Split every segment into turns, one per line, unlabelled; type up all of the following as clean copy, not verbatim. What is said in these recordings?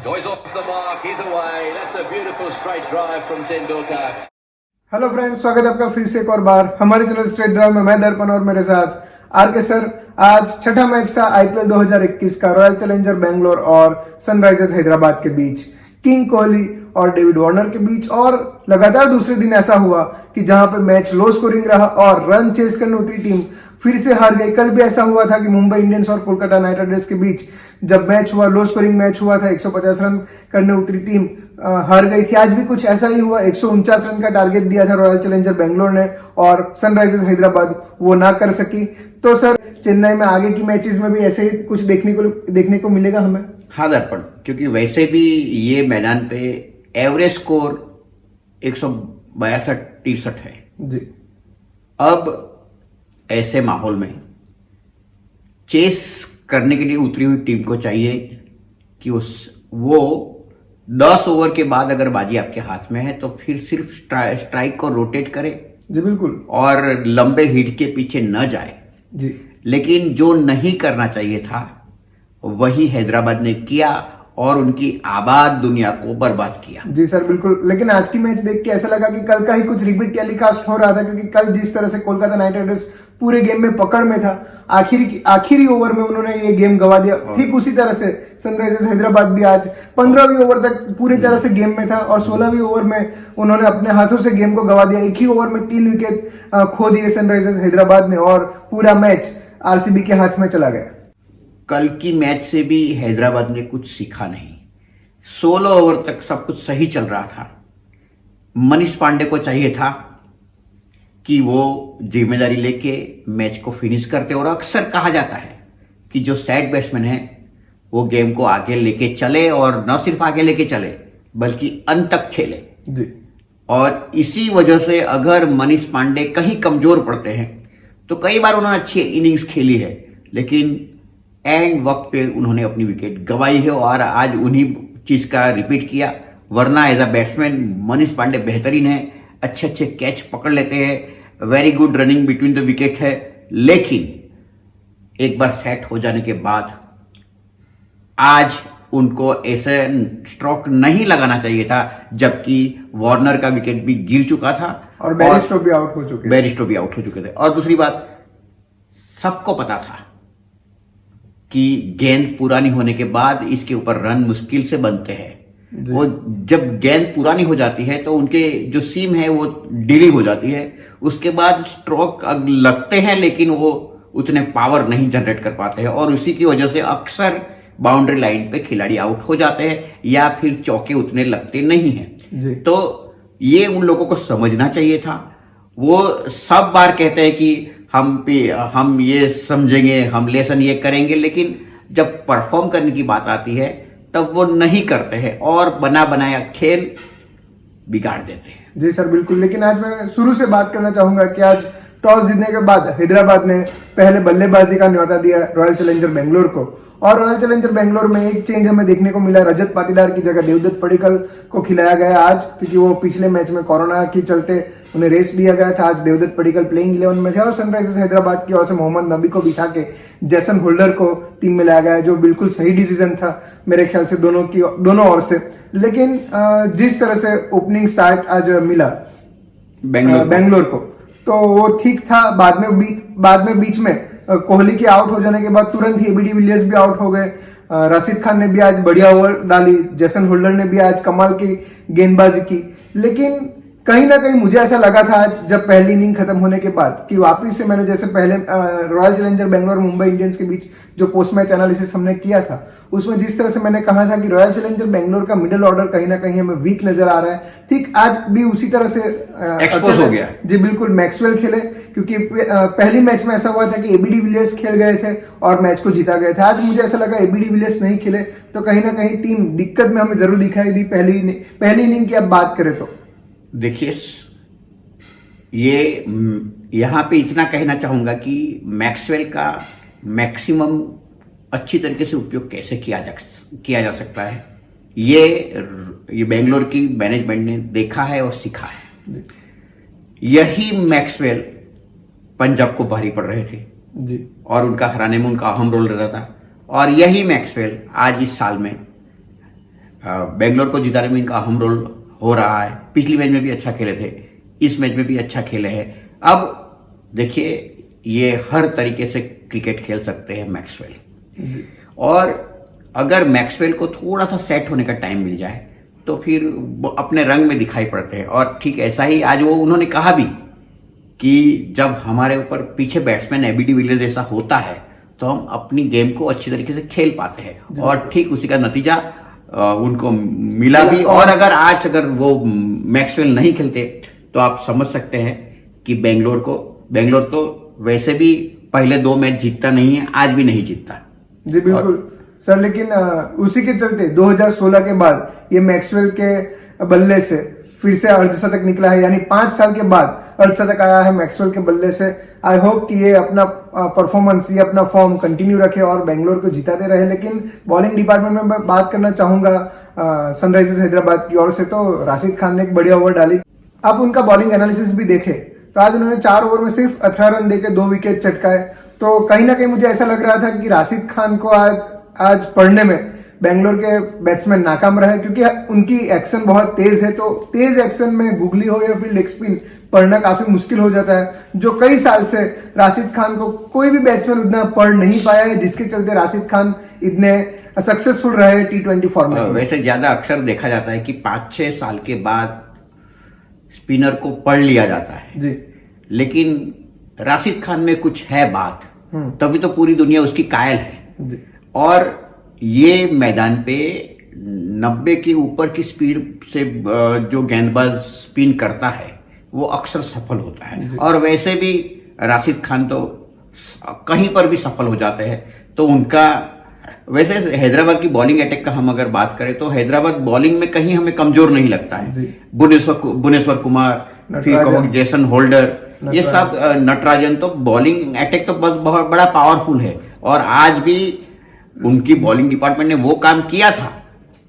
Goes off the mark, he's away. That's a beautiful straight drive from Tendulkar.
Hello friends, स्वागत है आपका फिर से एक और बार हमारे चैनल स्ट्रेट ड्राइव में। मैं दर्पण और मेरे साथ आर के सर। आज छठा मैच था आईपीएल 2021 का रॉयल चैलेंजर बेंगलोर और सनराइजर्स हैदराबाद के बीच, किंग कोहली और डेविड वार्नर के बीच। और लगातार दूसरे दिन ऐसा हुआ कि जहां पे मैच लो स्कोरिंग रहा और रन चेस करने उतरी टीम फिर से हार गई। कल भी ऐसा हुआ था कि मुंबई इंडियंस और कोलकाता नाइट राइडर्स के बीच जब मैच हुआ, लो स्कोरिंग मैच हुआ था, 150 रन करने उतरी टीम हार गई थी। आज भी कुछ ऐसा ही हुआ। 149 रन का टारगेट दिया था रॉयल चैलेंजर बेंगलोर ने और सनराइजर्स हैदराबाद वो ना कर सकी। तो सर, चेन्नई में आगे की मैचेस में भी ऐसे ही कुछ देखने को मिलेगा हमें?
हाँ दर्पण, क्योंकि वैसे भी ये मैदान पे एवरेज स्कोर 162-63 है
जी।
अब ऐसे माहौल में चेस करने के लिए उतरी हुई टीम को चाहिए कि वो 10 ओवर के बाद अगर बाजी आपके हाथ में है तो फिर सिर्फ स्ट्राइक को रोटेट करे
जी, बिल्कुल,
और लंबे हिट के पीछे न जाए
जी।
लेकिन जो नहीं करना चाहिए था वही हैदराबाद ने किया और उनकी आबाद दुनिया को बर्बाद किया।
जी सर, बिल्कुल। लेकिन आज की मैच देख के ऐसा लगा कि कल का ही कुछ रिपीट टेलीकास्ट हो रहा था, क्योंकि कल जिस तरह से कोलकाता नाइट राइडर्स पूरे गेम में पकड़ में था, आखिरी ओवर में उन्होंने ये गेम गवा दिया। ठीक उसी तरह से सनराइजर्स हैदराबाद भी आज 15वीं ओवर तक पूरी तरह से गेम में था और 16वीं ओवर में उन्होंने अपने हाथों से गेम को गवा दिया। एक ही ओवर में 3 विकेट खो दिए सनराइजर्स हैदराबाद ने और पूरा मैच आरसीबी के हाथ में चला गया।
कल की मैच से भी हैदराबाद ने कुछ सीखा नहीं। 16 ओवर तक सब कुछ सही चल रहा था। मनीष पांडे को चाहिए था कि वो जिम्मेदारी लेके मैच को फिनिश करते, और अक्सर कहा जाता है कि जो सेट बैट्समैन है वो गेम को आगे लेके चले, और न सिर्फ आगे लेके चले बल्कि अंत तक खेले
जी।
और इसी वजह से अगर मनीष पांडे कहीं कमजोर पड़ते हैं तो कई बार उन्होंने अच्छी इनिंग्स खेली है, लेकिन एंड वक्त पे उन्होंने अपनी विकेट गंवाई है और आज उन्हीं चीज का रिपीट किया। वरना as a batsman Manish Pandey बेहतरीन है, अच्छे अच्छे कैच पकड़ लेते हैं, very good running between the wicket है, लेकिन एक बार सेट हो जाने के बाद आज उनको ऐसे स्ट्रोक नहीं लगाना चाहिए था, जबकि वार्नर का विकेट भी गिर चुका था
और बेरिस्टो भी आउट हो चुके थे।
और दूसरी बात, सबको पता था कि गेंद पुरानी होने के बाद इसके ऊपर रन मुश्किल से बनते हैं। वो जब गेंद पुरानी हो जाती है तो उनके जो सीम है वो ढीली हो जाती है, उसके बाद स्ट्रोक लगते हैं लेकिन वो उतने पावर नहीं जनरेट कर पाते हैं, और उसी की वजह से अक्सर बाउंड्री लाइन पे खिलाड़ी आउट हो जाते हैं या फिर चौके उतने लगते नहीं हैं। तो ये उन लोगों को समझना चाहिए था। वो सब बार कहते हैं कि हम ये समझेंगे, हम लेसन ये करेंगे, लेकिन जब परफॉर्म करने की बात आती है तब वो नहीं करते हैं और बना बनाया खेल बिगाड़ देते हैं।
जी सर, बिल्कुल। लेकिन आज मैं शुरू से बात करना चाहूंगा कि आज टॉस जीतने के बाद हैदराबाद ने पहले बल्लेबाजी का न्योता दिया रॉयल चैलेंजर बेंगलोर को, और रॉयल चैलेंजर बेंगलोर में एक चेंज हमें देखने को मिला। रजत पाटीदार की जगह देवदत्त पडिक्कल को खिलाया गया आज, क्योंकि वो पिछले मैच में कोरोना के चलते उन्हें रेस्ट दिया गया था। आज देवदत्त पडिक्कल प्लेइंग 11 में थे और सनराइजर्स हैदराबाद की ओर से मोहम्मद नबी को बिठा के जैसन होल्डर को टीम में लाया गया, जो बिल्कुल सही डिसीजन था मेरे ख्याल से दोनों ओर से। लेकिन जिस तरह से ओपनिंग स्टार्ट आज मिला बेंगलोर को, तो वो ठीक था। बाद में बीच में कोहली के आउट हो जाने के बाद तुरंत ही एबी डिविलियर्स भी आउट हो गए। राशिद खान ने भी आज बढ़िया ओवर डाली, जैसन होल्डर ने भी आज कमाल की गेंदबाजी की। लेकिन कहीं ना कहीं मुझे ऐसा लगा था आज जब पहली इनिंग खत्म होने के बाद कि वापिस से मैंने जैसे पहले royal challenger Bangalore Mumbai Indians के बीच जो पोस्ट मैच एनालिसिस हमने किया था, उसमें जिस तरह से मैंने कहा था कि रॉयल चैलेंजर बेंगलोर का मिडिल ऑर्डर कहीं ना कहीं हमें वीक नजर आ रहा है, ठीक आज भी उसी तरह से
एक्सपोज हो गया।
जी बिल्कुल। मैक्सवेल खेले, क्योंकि पहली मैच में ऐसा हुआ था कि एबी डिविलियर्स खेल गए थे और मैच को जीता गए थे। आज मुझे ऐसा लगा एबी डिविलियर्स नहीं खेले तो कहीं ना कहीं टीम दिक्कत में हमें जरूर दिखाई दी पहली इनिंग की अब बात करें तो।
देखिए, ये यहां पे इतना कहना चाहूंगा कि मैक्सवेल का मैक्सिमम अच्छी तरीके से उपयोग कैसे किया जा सकता है, ये बेंगलोर की मैनेजमेंट ने देखा है और सीखा है। यही मैक्सवेल पंजाब को भारी पड़ रहे थे
जी,
और उनका हराने में उनका अहम रोल रहता था, और यही मैक्सवेल आज इस साल में बेंगलोर को जिताने में इनका अहम रोल हो रहा है। पिछली मैच में भी अच्छा खेले थे, इस मैच में भी अच्छा खेले हैं। अब देखिए, ये हर तरीके से क्रिकेट खेल सकते हैं मैक्सवेल, और अगर मैक्सवेल को थोड़ा सा सेट होने का टाइम मिल जाए तो फिर वो अपने रंग में दिखाई पड़ते हैं। और ठीक ऐसा ही आज वो उन्होंने कहा भी कि जब हमारे ऊपर पीछे बैट्समैन एबी डिविलियर्स जैसा होता है तो हम अपनी गेम को अच्छी तरीके से खेल पाते हैं, और ठीक उसी का नतीजा उनको मिला भी। और अगर वो मैक्सवेल नहीं खेलते तो आप समझ सकते हैं कि बेंगलोर तो वैसे भी पहले 2 मैच जीतता नहीं है, आज भी नहीं जीतता।
जी बिल्कुल सर, लेकिन उसी के चलते 2016 के बाद ये मैक्सवेल के बल्ले से फिर से अर्धशतक निकला है, यानी 5 साल के बाद अर्धशतक आया है मैक्सवेल के बल्ले से। आई होप कि ये अपना परफॉर्मेंस, ये अपना फॉर्म कंटिन्यू रखे और बेंगलोर को जिताते रहे। लेकिन बॉलिंग डिपार्टमेंट में मैं बात करना चाहूंगा सनराइजर्स हैदराबाद की ओर से, तो राशिद खान ने एक बढ़िया ओवर डाली। आप उनका बॉलिंग एनालिसिस भी देखे तो आज उन्होंने 4 ओवर में सिर्फ 18 रन देके 2 विकेट चटकाए। तो कहीं ना कहीं मुझे ऐसा लग रहा था कि राशिद खान को आज पढ़ने में बेंगलोर के बैट्समैन नाकाम रहे, क्योंकि उनकी एक्शन बहुत तेज है। तो तेज एक्शन में गुगली हो या फिर लेग स्पिन पढ़ना काफी मुश्किल हो जाता है, जो कई साल से राशिद खान को कोई भी बैट्समैन उतना पढ़ नहीं पाया है, जिसके चलते राशिद खान इतने सक्सेसफुल रहे T20 फॉर्मेट में।
वैसे ज्यादा अक्सर देखा जाता है कि 5-6 साल के बाद स्पिनर को पढ़ लिया जाता है
जी,
लेकिन राशिद खान में कुछ है बात, तभी तो पूरी दुनिया उसकी कायल है
जी।
और ये मैदान पे 90 के ऊपर की स्पीड से जो गेंदबाज स्पिन करता है वो अक्सर सफल होता है, और वैसे भी राशिद खान तो कहीं पर भी सफल हो जाते हैं। तो उनका वैसे हैदराबाद की बॉलिंग अटैक का हम अगर बात करें तो हैदराबाद बॉलिंग में कहीं हमें कमजोर नहीं लगता है। भुवनेश्वर कुमार, फिर कहो जेसन होल्डर, ये सब नटराजन, तो बॉलिंग अटैक तो बहुत बड़ा पावरफुल है। और आज भी उनकी बॉलिंग डिपार्टमेंट ने वो काम किया था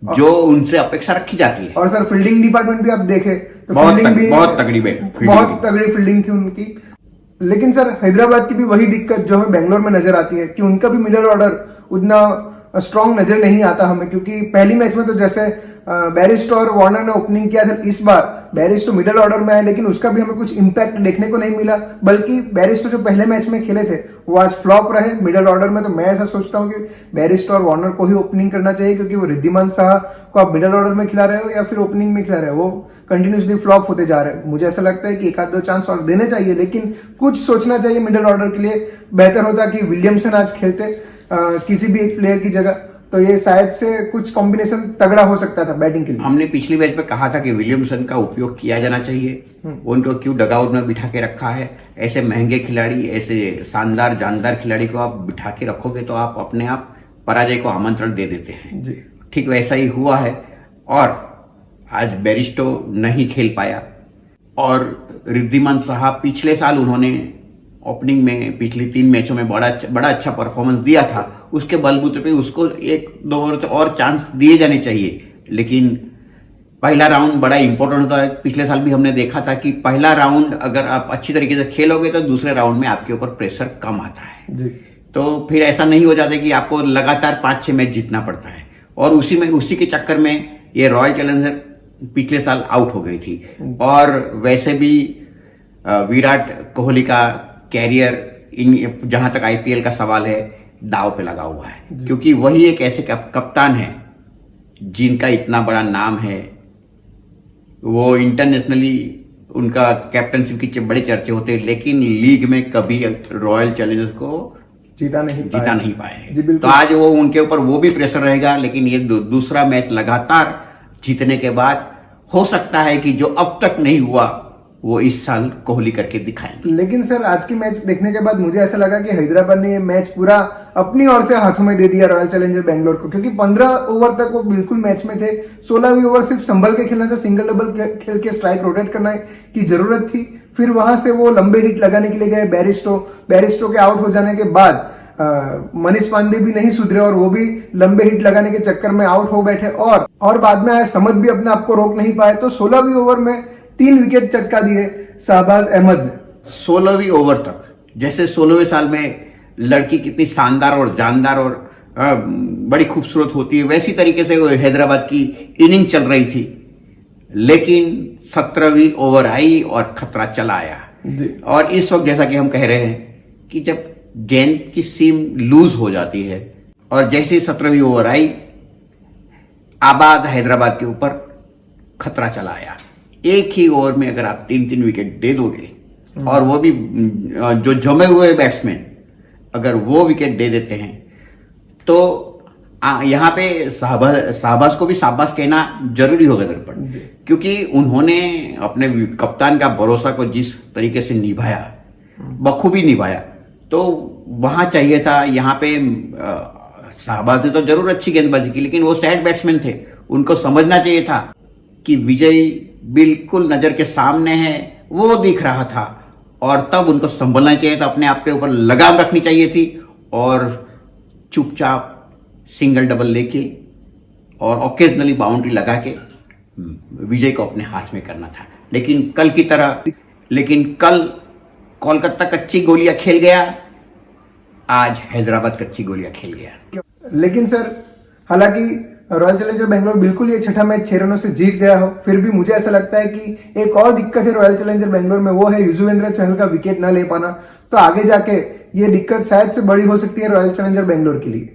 जो उनसे अपेक्षा रखी जाती है।
और सर फील्डिंग डिपार्टमेंट भी आप देखें तो
बहुत
बहुत
तगड़ी
फील्डिंग थी उनकी। लेकिन सर हैदराबाद की भी वही दिक्कत जो हमें बेंगलोर में नजर आती है कि उनका भी मिडल ऑर्डर उतना स्ट्रांग नजर नहीं आता हमें, क्योंकि पहली मैच में तो जैसे बैरिस्टो और वार्नर ने ओपनिंग किया था, इस बार बैरिस्टो मिडल ऑर्डर में है लेकिन उसका भी हमें कुछ इंपैक्ट देखने को नहीं मिला। बल्कि बैरिस्टो जो पहले मैच में खेले थे वो आज फ्लॉप रहे मिडल ऑर्डर में। तो मैं ऐसा सोचता हूं कि बैरिस्टो और वार्नर को ही ओपनिंग करना चाहिए, क्योंकि वो रिद्धिमान शाह को आप मिडल ऑर्डर में खिला रहे हो या फिर ओपनिंग में खिला रहे हो, वो कंटिन्यूसली फ्लॉप होते जा रहे हैं। मुझे ऐसा लगता है कि 1-2 चांस और देने चाहिए, लेकिन कुछ सोचना चाहिए मिडल ऑर्डर के लिए। बेहतर होता कि विलियमसन आज खेलते किसी भी एक प्लेयर की जगह, तो ये शायद से कुछ कॉम्बिनेशन तगड़ा हो सकता था बैटिंग के लिए।
हमने पिछली मैच में कहा था कि विलियमसन का उपयोग किया जाना चाहिए। उनको क्यों डगआउट में बिठा के रखा है? ऐसे महंगे खिलाड़ी, ऐसे शानदार जानदार खिलाड़ी को आप बिठा के रखोगे तो आप अपने आप पराजय को आमंत्रण दे देते हैं
जी।
ठीक वैसा ही हुआ है। और आज बैरिस्टो नहीं खेल पाया, और रिद्धिमान साहब पिछले साल उन्होंने ओपनिंग में पिछली 3 मैचों में बड़ा अच्छा परफॉर्मेंस दिया था, उसके बलबूते पे उसको 1-2 और चांस दिए जाने चाहिए। लेकिन पहला राउंड बड़ा इंपॉर्टेंट होता है। पिछले साल भी हमने देखा था कि पहला राउंड अगर आप अच्छी तरीके से खेलोगे तो दूसरे राउंड में आपके ऊपर प्रेशर कम आता है
जी।
तो फिर ऐसा नहीं हो जाता कि आपको लगातार 5-6 मैच जीतना पड़ता है। और उसी के चक्कर में ये रॉयल चैलेंजर पिछले साल आउट हो गई थी। और वैसे भी विराट कोहली का कैरियर जहां तक आईपीएल का सवाल है दाव पे लगा हुआ है, क्योंकि वही एक ऐसे कप्तान है जिनका इतना बड़ा नाम है। वो इंटरनेशनली उनका कैप्टनशिप की बड़े चर्चे होते हैं, लेकिन लीग में कभी रॉयल चैलेंजर्स को जीता नहीं पाए। तो आज वो उनके ऊपर वो भी प्रेशर रहेगा, लेकिन ये दूसरा मैच लगातार जीतने के बाद हो सकता है कि जो अब तक नहीं हुआ वो इस साल कोहली करके दिखाएंगे।
लेकिन सर आज की मैच देखने के बाद मुझे ऐसा लगा कि हैदराबाद ने ये मैच पूरा अपनी ओर से हाथों में दे दिया रॉयल चैलेंजर बेंगलोर को, क्योंकि 15 ओवर तक वो बिल्कुल मैच में थे। 16वीं ओवर सिर्फ संभल के खेलना था, सिंगल डबल खेल के स्ट्राइक रोटेट करने की जरूरत थी। फिर वहां से वो लंबे हिट लगाने के लिए गए बैरिस्टो के आउट हो जाने के बाद मनीष पांडे भी नहीं सुधरे और वो भी लंबे हिट लगाने के चक्कर में आउट हो बैठे, और बाद में आए समद भी अपने आप को रोक नहीं पाए। तो 16वीं ओवर में 3 विकेट चटका दिए शाहबाज अहमद ने।
16वीं ओवर तक, जैसे 16वें साल में लड़की कितनी शानदार और जानदार और बड़ी खूबसूरत होती है, वैसी तरीके से वो हैदराबाद की इनिंग चल रही थी। लेकिन 17वीं ओवर आई और खतरा चला आया
जी।
और इस वक्त जैसा कि हम कह रहे हैं कि जब गेंद की सीम लूज हो जाती है और जैसे 17वीं ओवर आई, आबाद हैदराबाद के ऊपर खतरा चला आया। एक ही ओवर में अगर आप 3-3 विकेट दे दोगे और वो भी जो जमे हुए बैट्समैन अगर वो विकेट दे देते हैं तो यहाँ पे शाहबाज को भी शाबाश कहना जरूरी होगा दर्पण, क्योंकि उन्होंने अपने कप्तान का भरोसा को जिस तरीके से निभाया, बखूबी निभाया, तो वहां चाहिए था। यहाँ पे शाहबाज ने तो जरूर अच्छी गेंदबाजी की, लेकिन वो सैड बैट्समैन थे, उनको समझना चाहिए था कि विजय बिल्कुल नजर के सामने है, वो दिख रहा था और तब उनको संभलना चाहिए था, अपने आप पे ऊपर लगाम रखनी चाहिए थी और चुपचाप सिंगल डबल लेके और ओकेजनली बाउंड्री लगा के विजय को अपने हाथ में करना था। लेकिन कल कोलकाता कच्ची गोलियां खेल गया, आज हैदराबाद कच्ची गोलियां खेल गया।
लेकिन सर, हालांकि रॉयल चैलेंजर बेंगलोर बिल्कुल ये छठा मैच 6 रनों से जीत गया हो, फिर भी मुझे ऐसा लगता है कि एक और दिक्कत है रॉयल चैलेंजर बेंगलोर में, वो है युजवेंद्र चहल का विकेट ना ले पाना। तो आगे जाके ये दिक्कत शायद से बड़ी हो सकती है रॉयल चैलेंजर बेंगलोर के लिए।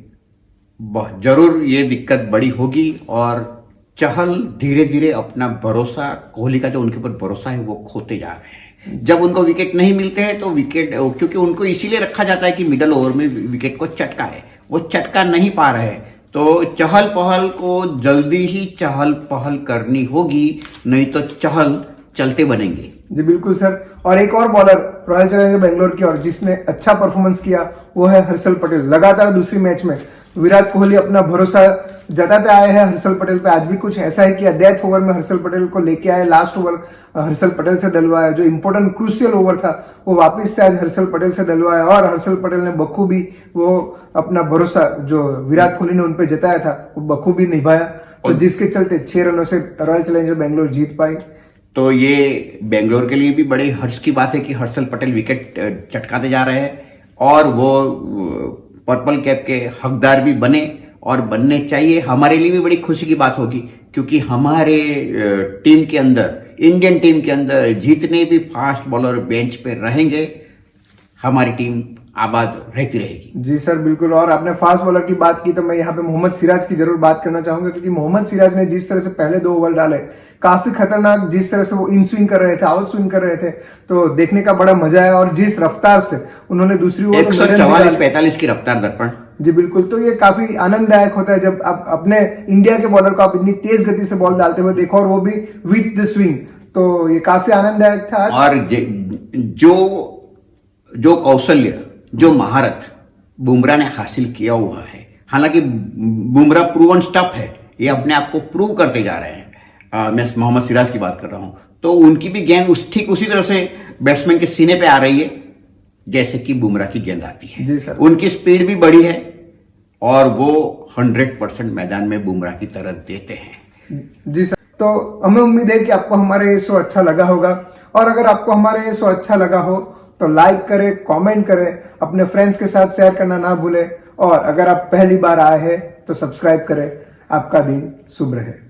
बहुत जरूर ये दिक्कत बड़ी होगी और चहल धीरे धीरे अपना भरोसा, कोहली का जो उनके ऊपर भरोसा है वो खोते जा रहे हैं। जब उनको विकेट नहीं मिलते हैं तो विकेट, क्योंकि उनको इसीलिए रखा जाता है कि मिडल ओवर में विकेट को चटकाए, वो चटका नहीं पा रहे, तो चहल पहल को जल्दी ही चहल पहल करनी होगी, नहीं तो चहल चलते बनेंगे।
जी बिल्कुल सर। और एक और बॉलर रॉयल चैलेंजर बेंगलोर की और जिसने अच्छा परफॉर्मेंस किया वो है हर्षल पटेल। लगातार दूसरी मैच में विराट कोहली अपना भरोसा जताते आए हैं हर्षल पटेल पे। आज भी कुछ ऐसा है कि डेथ ओवर में हर्षल पटेल को लेके आए, लास्ट ओवर हर्षल पटेल से डलवाया, जो इंपॉर्टेंट क्रूशियल ओवर था वो वापस से आज हर्षल पटेल से डलवाया और हर्षल पटेल ने बखूबी वो अपना भरोसा जो विराट कोहली ने उन पे जताया था वो बखूबी निभाया, तो जिसके चलते 6 रनों से रॉयल चैलेंजर बेंगलोर जीत पाई।
तो ये बेंगलोर के लिए भी बड़े हर्ष की बात है कि हर्षल पटेल विकेट चटकाते जा रहे हैं और वो पर्पल कैप के हकदार भी बने और बनने चाहिए। हमारे लिए भी बड़ी खुशी की बात होगी, क्योंकि हमारे टीम के अंदर, इंडियन टीम के अंदर जितने भी फास्ट बॉलर बेंच पे रहेंगे, हमारी टीम आबाद रहती रहेगी।
जी सर बिल्कुल। और आपने फास्ट बॉलर की बात की तो मैं यहाँ पे मोहम्मद सिराज की जरूर बात करना चाहूंगा, क्योंकि मोहम्मद सिराज ने जिस तरह से पहले 2 ओवर डाले, काफी खतरनाक, जिस तरह से वो इन स्विंग कर रहे थे, आउट स्विंग कर रहे थे, तो देखने का बड़ा मजा है। और जिस रफ्तार से उन्होंने दूसरी ओवर
144-45 की रफ्तार दर्पण।
जी बिल्कुल। तो ये काफी आनंददायक होता है जब आप अपने इंडिया के बॉलर को आप इतनी तेज गति से बॉल डालते हुए देखो और वो भी विथ द स्विंग, तो ये काफी आनंददायक था।
और जो कौशल्य, जो महारत बुमराह ने हासिल किया हुआ है, हालांकि बुमराह प्रूवन स्टफ है, ये अपने आप को प्रूव करते जा रहे हैं। मैं मोहम्मद सिराज की बात कर रहा हूं, तो उनकी भी गेंद ठीक उसी तरह से बैट्समैन के सीने पे आ रही है जैसे कि बुमराह की गेंद आती है।
जी सर।
उनकी स्पीड भी बढ़ी है और वो 100% मैदान में बुमराह की तरह देते हैं।
जी सर। तो हमें उम्मीद है कि आपको हमारा ये शो अच्छा लगा होगा, और अगर आपको हमारा ये शो अच्छा लगा हो तो लाइक करें, कमेंट करें, अपने फ्रेंड्स के साथ शेयर करना ना भूलें, और अगर आप पहली बार आए हैं तो सब्सक्राइब करें। आपका दिन शुभ रहे।